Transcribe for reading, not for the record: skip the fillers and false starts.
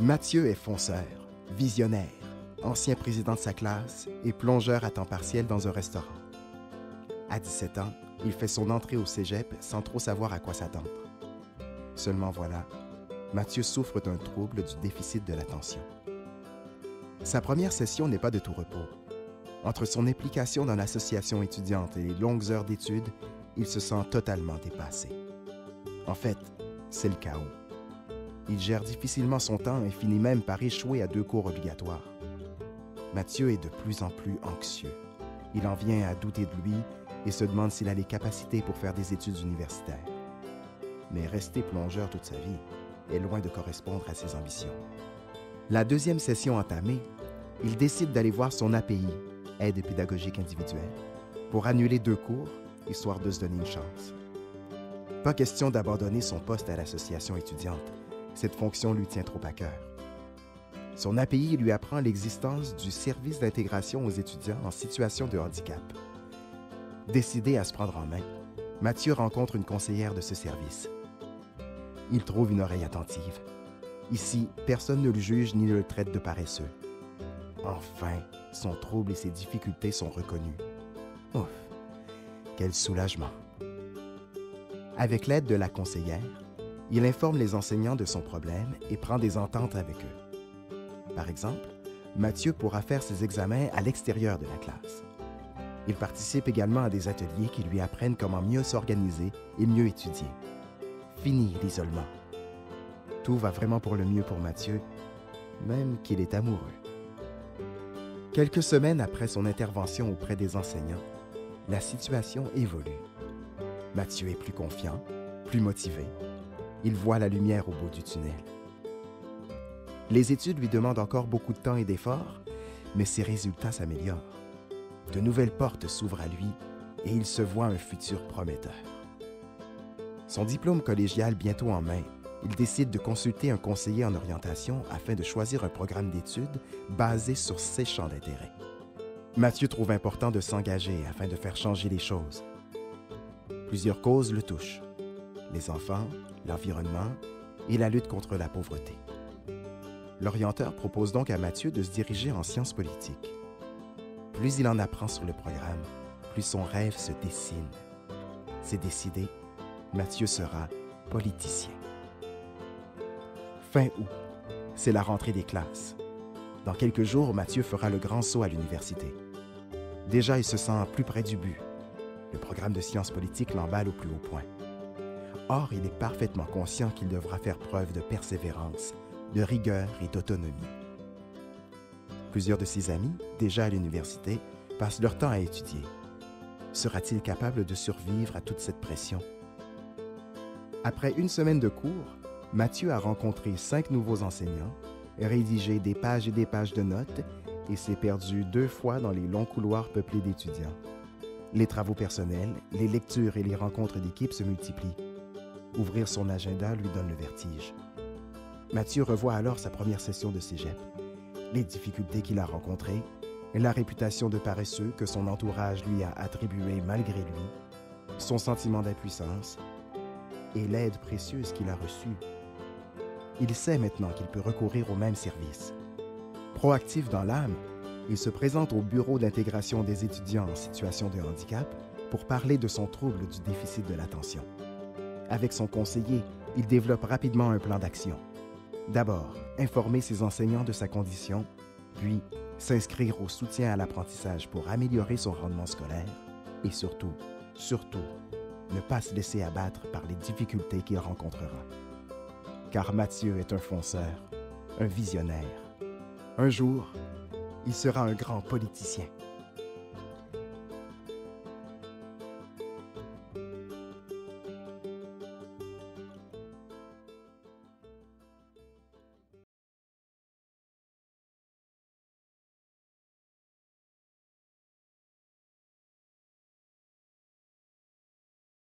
Mathieu est fonceur, visionnaire, ancien président de sa classe et plongeur à temps partiel dans un restaurant. À 17 ans, il fait son entrée au cégep sans trop savoir à quoi s'attendre. Seulement voilà, Mathieu souffre d'un trouble du déficit de l'attention. Sa première session n'est pas de tout repos. Entre son implication dans l'association étudiante et les longues heures d'études, il se sent totalement dépassé. En fait, c'est le chaos. Il gère difficilement son temps et finit même par échouer à 2 cours obligatoires. Mathieu est de plus en plus anxieux. Il en vient à douter de lui et se demande s'il a les capacités pour faire des études universitaires. Mais rester plongeur toute sa vie est loin de correspondre à ses ambitions. La deuxième session entamée, il décide d'aller voir son API, aide pédagogique individuelle, pour annuler 2 cours, histoire de se donner une chance. Pas question d'abandonner son poste à l'association étudiante. Cette fonction lui tient trop à cœur. Son API lui apprend l'existence du service d'intégration aux étudiants en situation de handicap. Décidé à se prendre en main, Mathieu rencontre une conseillère de ce service. Il trouve une oreille attentive. Ici, personne ne le juge ni ne le traite de paresseux. Enfin, son trouble et ses difficultés sont reconnus. Ouf, quel soulagement! Avec l'aide de la conseillère, il informe les enseignants de son problème et prend des ententes avec eux. Par exemple, Mathieu pourra faire ses examens à l'extérieur de la classe. Il participe également à des ateliers qui lui apprennent comment mieux s'organiser et mieux étudier. Fini l'isolement. Tout va vraiment pour le mieux pour Mathieu, même qu'il est amoureux. Quelques semaines après son intervention auprès des enseignants, la situation évolue. Mathieu est plus confiant, plus motivé. Il voit la lumière au bout du tunnel. Les études lui demandent encore beaucoup de temps et d'efforts, mais ses résultats s'améliorent. De nouvelles portes s'ouvrent à lui et il se voit un futur prometteur. Son diplôme collégial bientôt en main, il décide de consulter un conseiller en orientation afin de choisir un programme d'études basé sur ses champs d'intérêt. Mathieu trouve important de s'engager afin de faire changer les choses. Plusieurs causes le touchent: les enfants, l'environnement et la lutte contre la pauvreté. L'orienteur propose donc à Mathieu de se diriger en sciences politiques. Plus il en apprend sur le programme, plus son rêve se dessine. C'est décidé, Mathieu sera politicien. Fin août, c'est la rentrée des classes. Dans quelques jours, Mathieu fera le grand saut à l'université. Déjà, il se sent plus près du but. Le programme de sciences politiques l'emballe au plus haut point. Or, il est parfaitement conscient qu'il devra faire preuve de persévérance, de rigueur et d'autonomie. Plusieurs de ses amis, déjà à l'université, passent leur temps à étudier. Sera-t-il capable de survivre à toute cette pression? Après une semaine de cours, Mathieu a rencontré 5 nouveaux enseignants, rédigé des pages et des pages de notes et s'est perdu 2 fois dans les longs couloirs peuplés d'étudiants. Les travaux personnels, les lectures et les rencontres d'équipe se multiplient. Ouvrir son agenda lui donne le vertige. Mathieu revoit alors sa première session de cégep, les difficultés qu'il a rencontrées, la réputation de paresseux que son entourage lui a attribuée malgré lui, son sentiment d'impuissance et l'aide précieuse qu'il a reçue. Il sait maintenant qu'il peut recourir au même service. Proactif dans l'âme, il se présente au bureau d'intégration des étudiants en situation de handicap pour parler de son trouble du déficit de l'attention. Avec son conseiller, il développe rapidement un plan d'action. D'abord, informer ses enseignants de sa condition, puis s'inscrire au soutien à l'apprentissage pour améliorer son rendement scolaire et surtout, ne pas se laisser abattre par les difficultés qu'il rencontrera. Car Mathieu est un fonceur, un visionnaire. Un jour, il sera un grand politicien.